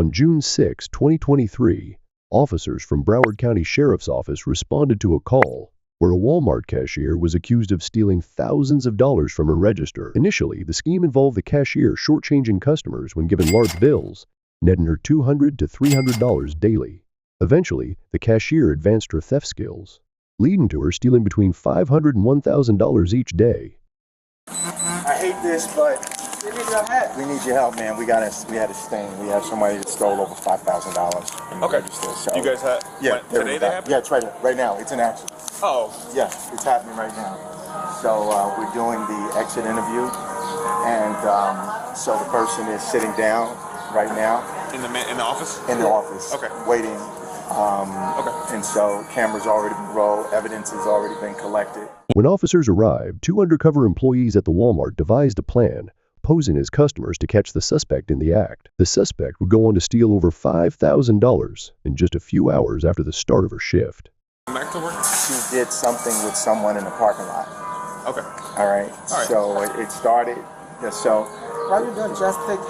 On June 6, 2023, officers from Broward County Sheriff's Office responded to a call where a Walmart cashier was accused of stealing thousands of dollars from her register. Initially, the scheme involved the cashier shortchanging customers when given large bills, netting her $200 to $300 daily. Eventually, the cashier advanced her theft skills, leading to her stealing between $500 and $1,000 each day. I hate this, but we need your help. We need your help, man. We had a sting. We have somebody that stole over $5,000. Okay. So, you guys have? Yeah. Today they have? Yeah, it's right now. It's in action. Oh. Yeah, it's happening right now. So we're doing the exit interview, and so the person is sitting down right now. In the office? In the office. Okay. Waiting. Okay. And so cameras already been rolled. Evidence has already been collected. When officers arrived, two undercover employees at the Walmart devised a plan, posing as customers to catch the suspect in the act. The suspect would go on to steal over $5,000 in just a few hours after the start of her shift. Back to work? She did something with someone in the parking lot. Okay. All right. So it started. Yeah, so. Why you don't just take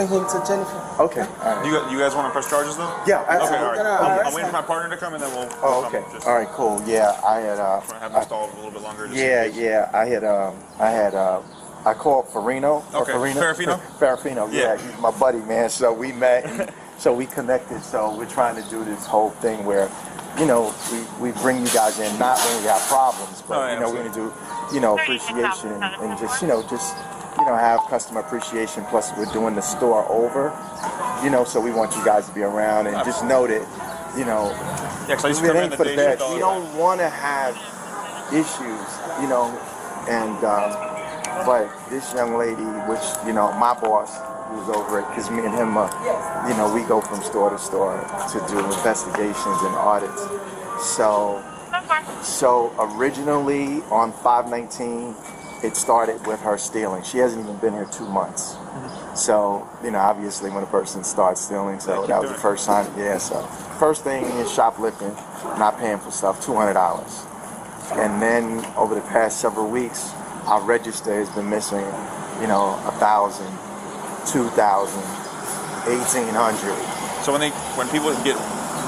him to Jennifer? Okay. All right. You guys want to press charges though? Yeah, absolutely. Okay, all right. I'm waiting for my partner to come and then we'll. Oh, okay. All right, cool. Yeah, I had. I'm gonna have him stalled a little bit longer. Yeah. I called Farino. Okay. Farafino. Farafino. Yeah, he's my buddy, man. So we met. And so we connected. So we're trying to do this whole thing where, you know, we bring you guys in not when we have problems, but we're going to do, appreciation and just have customer appreciation. Plus, we're doing the store over, so we want you guys to be around and just know that, Yeah, because I used to come in the day shift. We don't want to have issues, and but this young lady, which my boss, who's over it, because me and him, we go from store to store to do investigations and audits. So originally on 5/19, it started with her stealing. She hasn't even been here 2 months. So, obviously when a person starts stealing, so that was the first time. Yeah, so first thing is shoplifting, not paying for stuff, $200. And then over the past several weeks, our register has been missing, 1,000, 2,000, 1,800. So when people get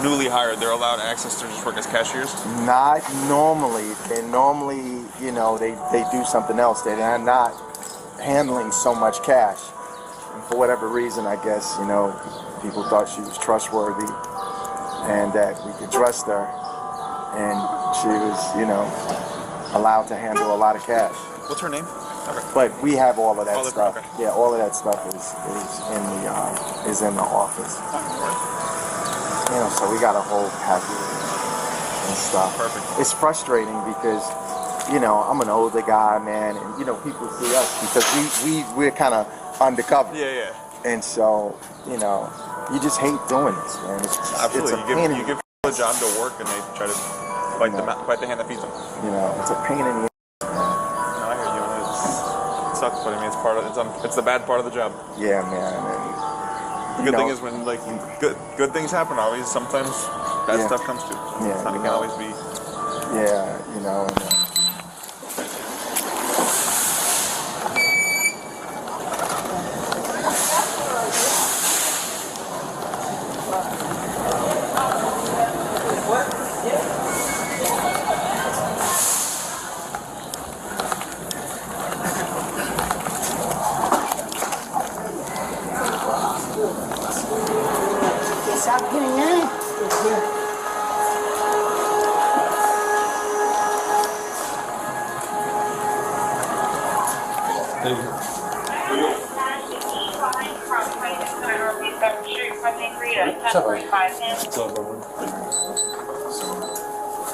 newly hired, they're allowed access to just work as cashiers? Not normally. They normally, they do something else. They're not handling so much cash. And for whatever reason, I guess, people thought she was trustworthy and that we could trust her. And she was, allowed to handle a lot of cash. What's her name? Okay. But we have all of that stuff. Okay. Yeah, all of that stuff is in the office. So we got a whole package and stuff. Perfect. It's frustrating because, I'm an older guy, man, and people see us because we're kind of undercover. Yeah. And so, you just hate doing this, man. Absolutely. You give people a job to work and they try to bite the hand that feeds them. It's a pain in the ass. No, I hear you. It sucks, but I mean, it's the bad part of the job. Yeah, man. The good thing is when good things happen, always sometimes bad stuff comes too. Yeah, it can always be. Yeah, Stop getting in.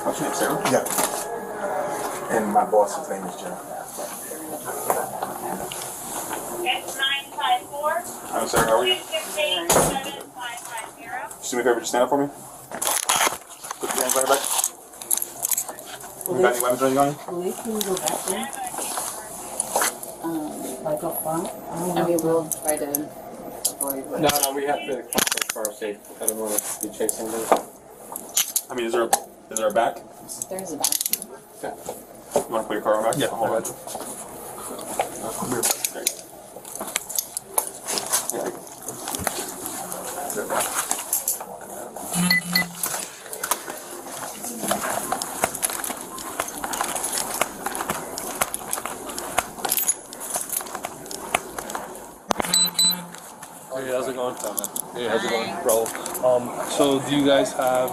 What's your name, Sarah? Yeah. And my boss's name is Jeff. It's 954. I'm Sarah, how are you? 268-7550. Just do me a favor, just stand up for me. Put your hands right back. You got any weapons or anything on you? Police, can you go back there? Like up front? I mean, we'll try to avoid. No, we have to contact fire safe. I don't want to be chasing them. I mean, is there a back? There's a back. Yeah. You want to put your car on back? Yeah. Hold on. Great. Hey, how's it going? Hey, how's it going, bro? So do you guys have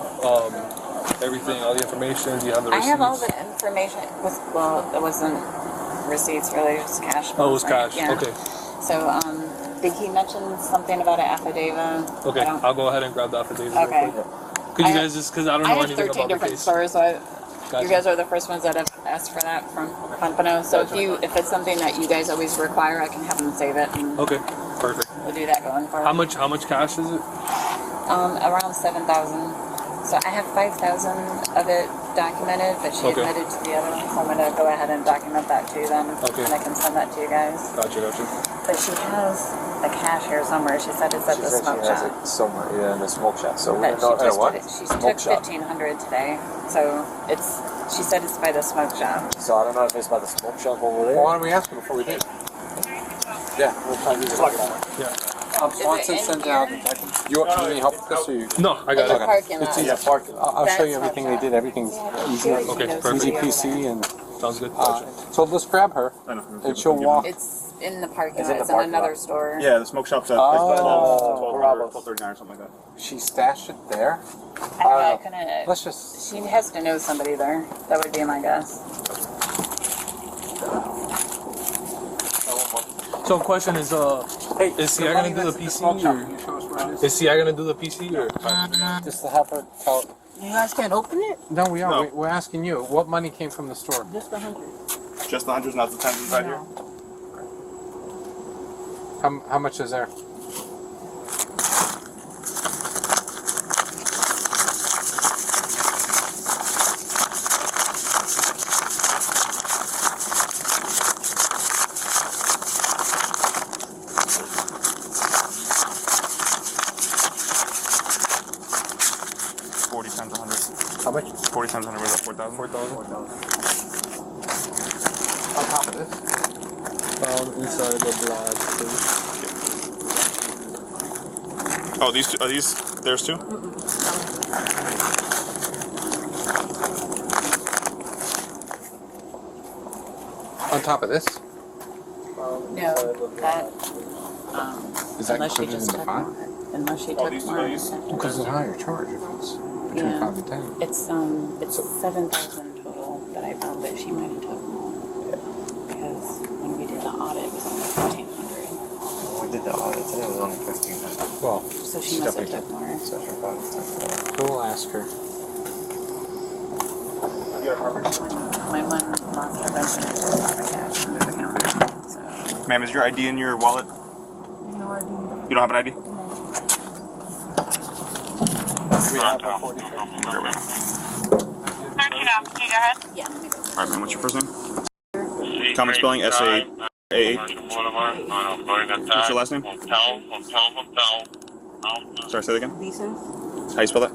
everything, all the information? Do you have the I receipts? have all the information. Well, it wasn't receipts really, it was cash. Oh, it was right? cash. Yeah. Okay. So, did he mention something about an affidavit? Okay, I'll go ahead and grab the affidavit. Okay. Real quick. Could you guys just, because I don't know I have anything 13 about the different case. stores, so Gotcha. you guys are the first ones that have asked for that from Pompano. So if it's something that you guys always require, I can have them save it. And Okay, perfect. we'll do that going forward. How much cash is it? Around 7,000. So I have 5,000 of it documented, but she admitted to the other one, so I'm going to go ahead and document that too then. Okay. And I can send that to you guys. Gotcha. But she has a cashier somewhere. She said it's at the smoke She has shop. it somewhere, yeah, in the smoke shop. So we But don't know she just what? did it. She Smoke took shop. 1,500 today. So she said it's by the smoke shop. So I don't know if it's by the smoke shop over there. Well, why don't we ask him before we do? Yeah, we'll try to do that. Yeah. Swanson it in sent here? out. You need any help with this, or you? No, I got In the it. parking lot. Yeah, parking. I'll show you That's everything smoke they did. shop. Everything's Yeah, easy, Okay, perfect. easy PC, and Sounds good. so let's grab her, and she'll walk. It's in the parking It's lot. in the It's in parking another lot. store. Yeah, the smoke shop's at Oh. 1239 or something like that. She stashed it there. I couldn't. Let's just. She has to know somebody there. That would be my guess. So question is, is CI gonna do the PC or is CI gonna do the PC or? Just to have her tell. You guys can't open it? No, we are. No. We're asking you. What money came from the store? Just 100. Just the hundreds, not the tens inside here. How much is there? How much? 40 times 100 was that 4,000? 4,000. On top of this. Inside the black. Oh, these two, are these theirs too? On top of this. No, that. Is that Unless she included just in the took fine? more. Unless she took these- more. are these- Because it's a higher charge if it's between Yeah. 5 and 10. It's 7,000 total that I found, but she might have took more. Because when we did the audit, it was only 1,500. We did the audit today, it was only 1,500. Well, So she must have took more. So she probably took more. we'll ask her. My one lost her budget to a lot of cash under the counter. So Ma'am, is your ID in your wallet? No idea. You don't have an ID? We have a 40. Can you go ahead? yeah, let me go. Alright, ma'am, what's your first name? Common spelling, S-A-A-H. What's your last name? Sorry, say that again. Visas? How you spell that?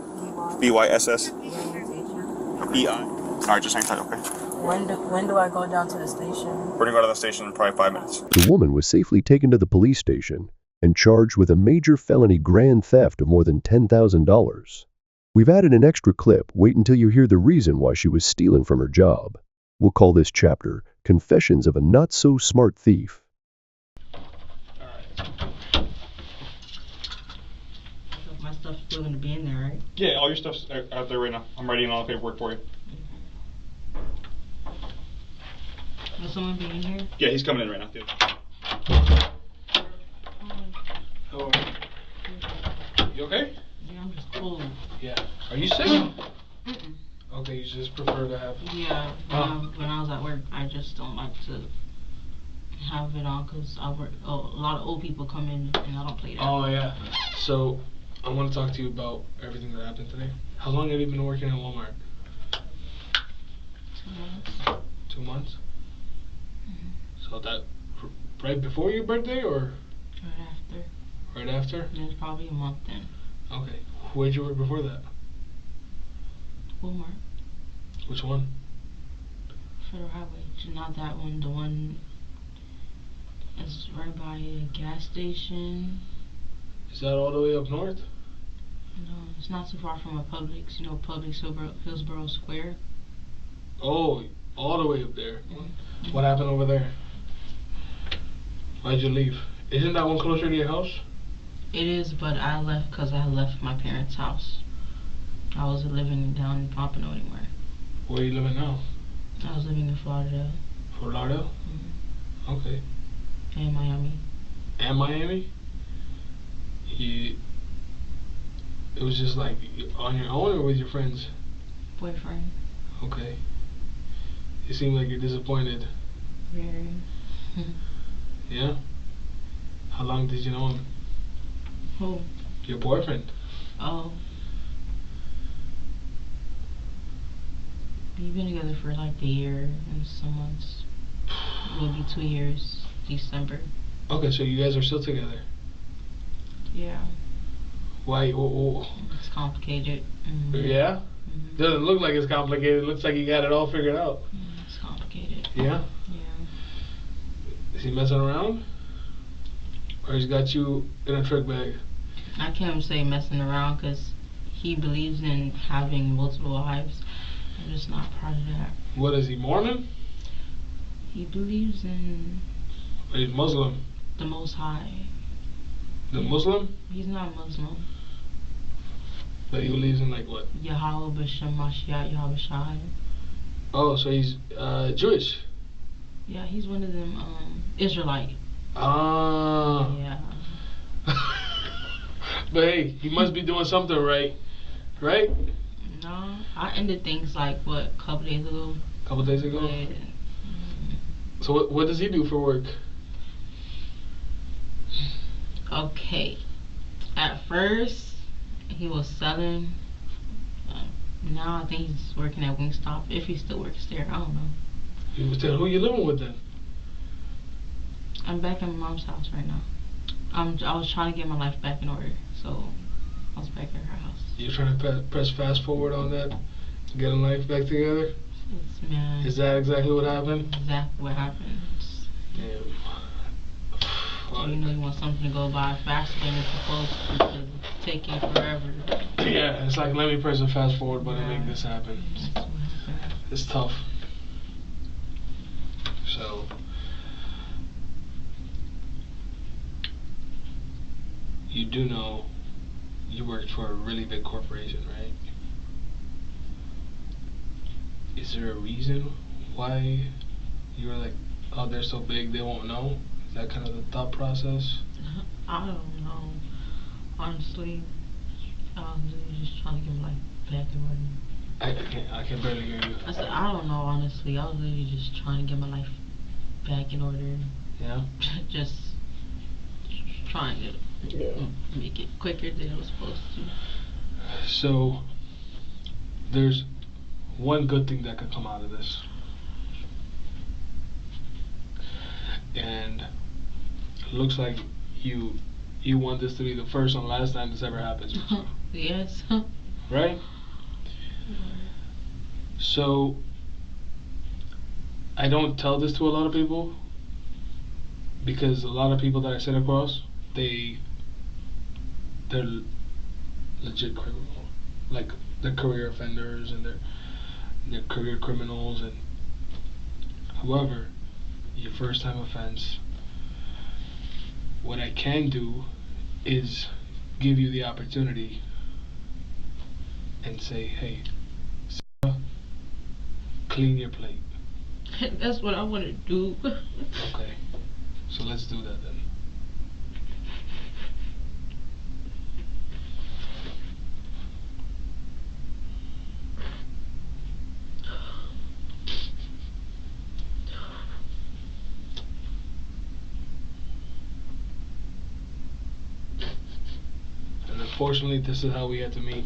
B-Y-S-S-E-I. Yeah. Alright, just hang tight, okay? When do I go down to the station? We're gonna go to the station in probably 5 minutes. The woman was safely taken to the police station and charged with a major felony grand theft of more than $10,000. We've added an extra clip. Wait until you hear the reason why she was stealing from her job. We'll call this chapter Confessions of a Not-So-Smart Thief. My stuff's still gonna be in there, right? Yeah, all your stuff's out there right now. I'm writing all the paperwork for you. Will someone be in here? Yeah, he's coming in right now, dude. How are you? You okay? Yeah, I'm just cold. Yeah. Are you sick? Mm-mm. Okay, you just prefer to have. Yeah, when I was at work, I just don't like to have it on because I work. A lot of old people come in and I don't play that. Oh yeah. So I want to talk to you about everything that happened today. How long have you been working at Walmart? 2 months. 2 months. Mhm. So that right before your birthday or Right after. right after? It was probably a month then. Okay. Where'd you work before that? Walmart. Which one? Federal Highway. Not that one. The one is right by a gas station. Is that all the way up north? No, it's not too far from a Publix. You know, Publix Hillsborough Square. Oh, all the way up there. Mm-hmm. What happened over there? Why'd you leave? Isn't that one closer to your house? It is, but I left because I left my parents' house. I wasn't living down in Pompano anymore. Where are you living now? I was living in Florida. Fort Lauderdale? Mm-hmm. Okay. And Miami. And Miami? It was just like on your own or with your friends? Boyfriend. Okay. You seem like you're disappointed. Very. Yeah? How long did you know him? Who? Your boyfriend. Oh. We've been together for like a year and some months. It will be 2 years, December. Okay, so you guys are still together. Yeah. Why? It's complicated. Mm-hmm. Yeah? Mm-hmm. Doesn't look like it's complicated. It looks like you got it all figured out. It's complicated. Yeah? Yeah. Is he messing around? Or he's got you in a trick bag? I can't say messing around because he believes in having multiple wives. I'm just not part of that. What is he, Mormon? He believes in Or he's Muslim? the Most High. The Muslim? He's not Muslim. But he believes in like what? Yahweh B'Shem Mashiach Yahweh Shai. Oh, so he's Jewish? Yeah, he's one of them Israelite. Ah. Yeah. But hey, he must be doing something right. Right? No, I ended things like what, a couple days ago. Couple days ago? Yeah. So what does he do for work? Okay. At first, he was selling. Now I think he's working at Wingstop. If he still works there, I don't know. He was telling who you living with then? I'm back at my mom's house right now. I was trying to get my life back in order, so I was back at her house. You're trying to press fast forward on that? Getting life back together? Man. Is that exactly what happened? Exactly what happened. Damn. You know you want something to go by faster than it's supposed to because it's taking forever. Yeah, it's like let me press the fast forward button and make this happen. That's what happened. It's tough. So you do know you worked for a really big corporation, right? Is there a reason why you were like, oh, they're so big they won't know? Is that kind of the thought process? I don't know. Honestly, I was really just trying to get my life back in order. I can barely hear you. I said, I don't know, honestly. I was really just trying to get my life back in order. Yeah? Just trying to make it quicker than it was supposed to. So, there's one good thing that could come out of this. And it looks like you want this to be the first and last time this ever happens with you. Yes. Right? So, I don't tell this to a lot of people because a lot of people that I sit across, they're legit criminal. Like, they're career offenders and they're career criminals. And however, your first time offense, what I can do is give you the opportunity and say, hey, Sarah, clean your plate. That's what I want to do. Okay, so let's do that then. And unfortunately, this is how we had to meet.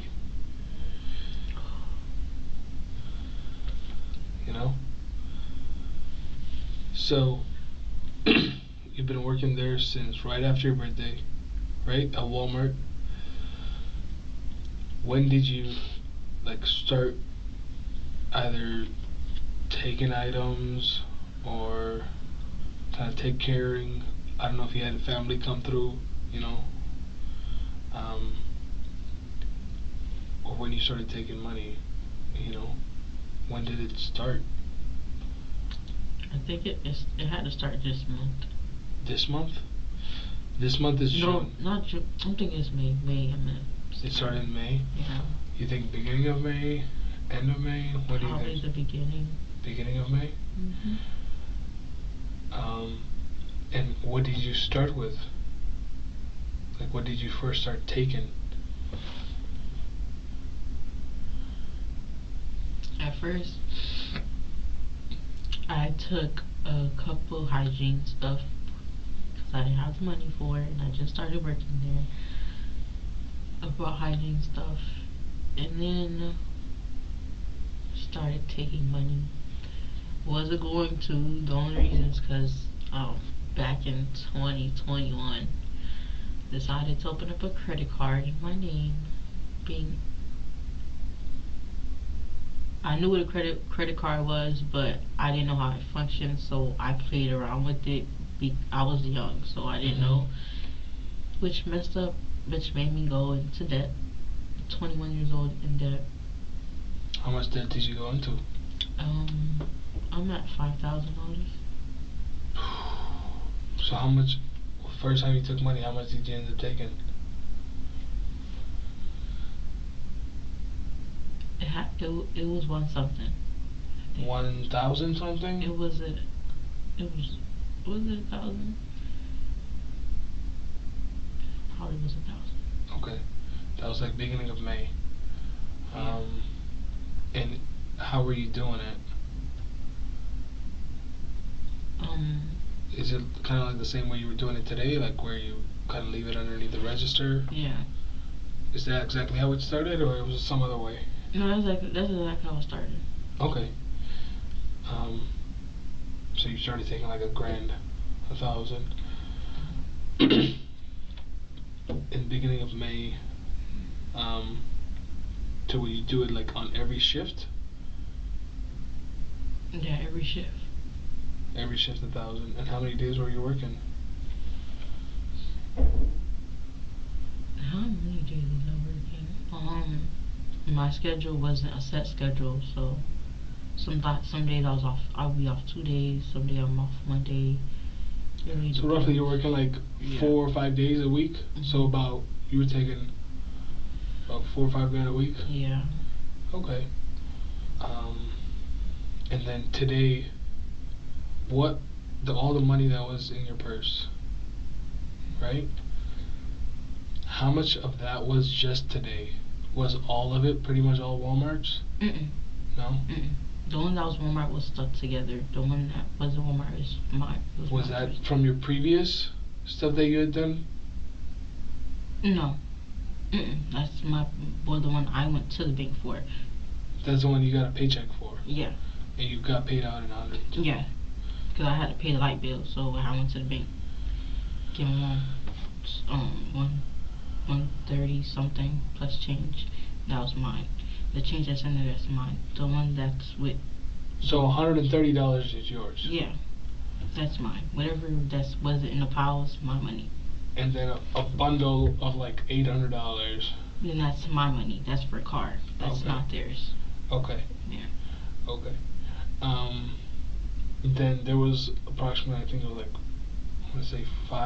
You know? So, you've been working there since right after your birthday, right? At Walmart. When did you, like, start either taking items or kind of take caring? I don't know if you had a family come through, you know. you started taking money, you know, when did it start? I think it had to start this month. This month? This month is June. No, not June. I'm thinking it's May. I meant. It started in May? Yeah. You think beginning of May? End of May? What do you Probably think? the beginning. Beginning of May? Mm-hmm. And what did you start with? Like, what did you first start taking? At first, I took a couple hygiene stuff because I didn't have the money for it, and I just started working there. I bought hygiene stuff, and then started taking money. Wasn't going to. The only reason is because back in 2021, decided to open up a credit card in my name, I knew what a credit card was, but I didn't know how it functioned, so I played around with it. I was young, so I didn't know, which made me go into debt. 21 years old in debt. How much debt did you go into? I'm at $5,000. So how much, first time you took money, how much did you end up taking? It was one something. 1,000 something? Was it 1,000? Probably was 1,000. Okay. That was like beginning of May. And how were you doing it? Is it kind of like the same way you were doing it today, like where you kind of leave it underneath the register? Yeah. Is that exactly how it started, or it was some other way? No, that's exactly how it started. Okay. So you started taking like $1,000, 1,000. In the beginning of May, so will you do it like on every shift? Yeah, every shift. Every shift 1,000. And how many days were you working? How many days was I working? My schedule wasn't a set schedule, so some days I'll be off 2 days, some days I'm off 1 day. Really So roughly you're working like 4 or 5 days a week. So you were taking about 4 or 5 grand a week. Yeah. Okay. And then today, all the money that was in your purse, right? How much of that was just today? Was all of it pretty much all Walmart's? No? The one that was Walmart was stuck together. The one that wasn't Walmart is mine. Was that from your previous stuff that you had done? No. That's the one I went to the bank for. That's the one you got a paycheck for? Yeah. And you got paid out in 100? Yeah. Because I had to pay the light bill, so I went to the bank. Give them 130 something plus change. That was mine. The change that's in there, that's mine. The one that's with. So $130 is yours? Yeah, that's mine. Whatever wasn't in the pile is my money. And then a bundle of like $800. Then that's my money. That's for a car. That's not theirs. Okay. Yeah. Okay. Then there was approximately, I think it was like, I want to say 4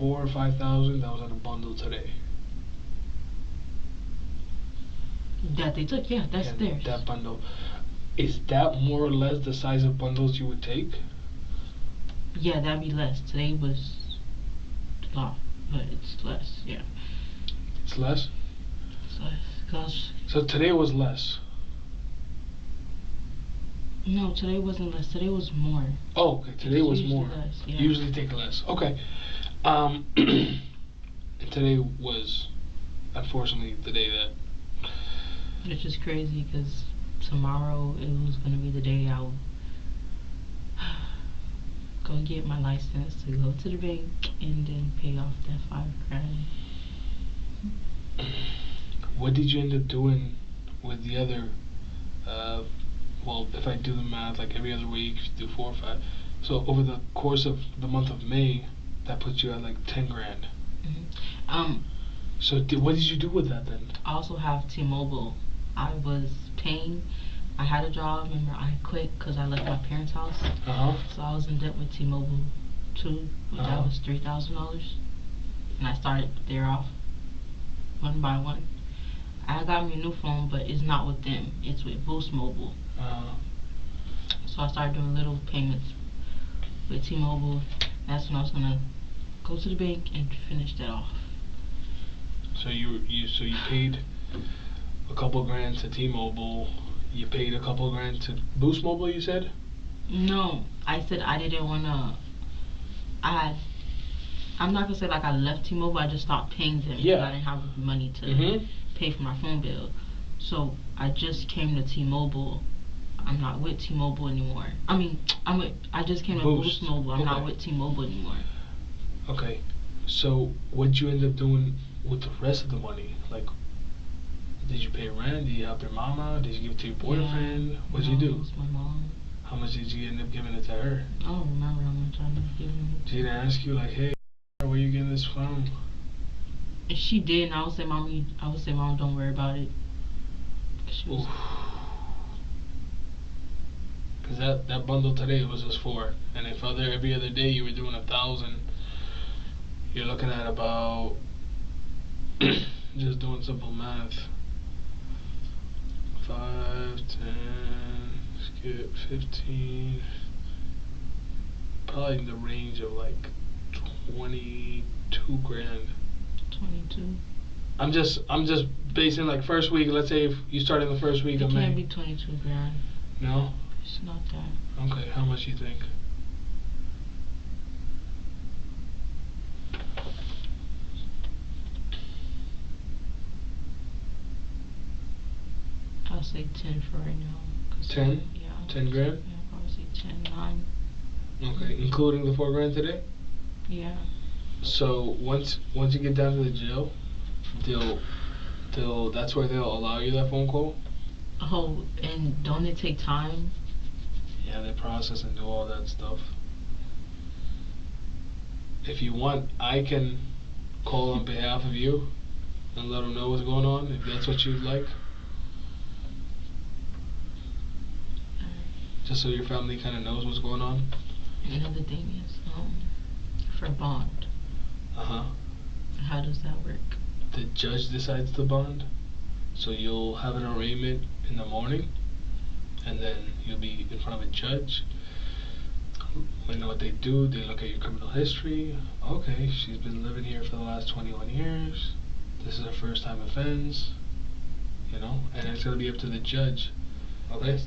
or 5,000 that was in a bundle today. That they took, yeah, that's theirs. That bundle. Is that more or less the size of bundles you would take? Yeah, that'd be less. Today was a lot, but it's less, yeah. It's less? It's less, cause... So today was less? No, today wasn't less. Today was more. Oh, okay. Today was more. Less, yeah. Usually take less. Okay. Today was, unfortunately, the day that... Which is crazy, because tomorrow it was going to be the day I'll go get my license to go to the bank and then pay off that $5,000. What did you end up doing with the other, well, if I do the math, like every other week, if you do 4 or 5, so over the course of the month of May, that puts you at like 10 grand. Mm-hmm. So what did you do with that then? I also have T-Mobile I was paying. I had a job. Remember, I quit because I left my parents' house. So I was in debt with T-Mobile too. That was $3,000, and I started there off one by one. I got me a new phone, but it's not with them. It's with Boost Mobile. So I started doing little payments with T-Mobile. That's when I was gonna go to the bank and finish that off. So you paid a couple grand to T-Mobile. You paid a couple grand to Boost Mobile, you said? No, I said I didn't wanna. I'm not gonna say like I left T-Mobile. I just stopped paying them because I didn't have money to pay for my phone bill. So I just came to T-Mobile. I'm not with T-Mobile anymore. I just came to Boost Mobile. I'm not with T-Mobile anymore. Okay. So what'd you end up doing with the rest of the money? Like, did you pay rent? Did you help your mama? Did you give it to your boyfriend? What'd you do? It was my mom. How much did you end up giving it to her? I don't remember how much I ended up giving it to her. She didn't ask you like, hey, where you getting this from? She did, and I would say, Mom, don't worry about it. Cause that bundle today was just 4, and if every other day you were doing 1,000, you're looking at about just doing simple math. 5, 10, skip 15, probably in the range of like 22 grand. 22. I'm just basing like first week. Let's say if you start in the first week of May. It can't be 22 grand. No? It's not that. Okay, how much you think? I'll say 10 for right now. 10? Yeah. 10 grand? Yeah, I'll probably say 10, 9. Okay, including the 4 grand today? Yeah. So once you get down to the jail, that's where they'll allow you that phone call? Oh, and don't it take time? Yeah, they process and do all that stuff. If you want, I can call on behalf of you and let them know what's going on, if that's what you'd like. Just so your family kind of knows what's going on. Another thing is, for bond. How does that work? The judge decides the bond, so you'll have an arraignment in the morning, and then you'll be in front of a judge. You know what they do? They look at your criminal history. Okay, she's been living here for the last 21 years. This is her first time offense. You know, and it's gonna be up to the judge. Okay.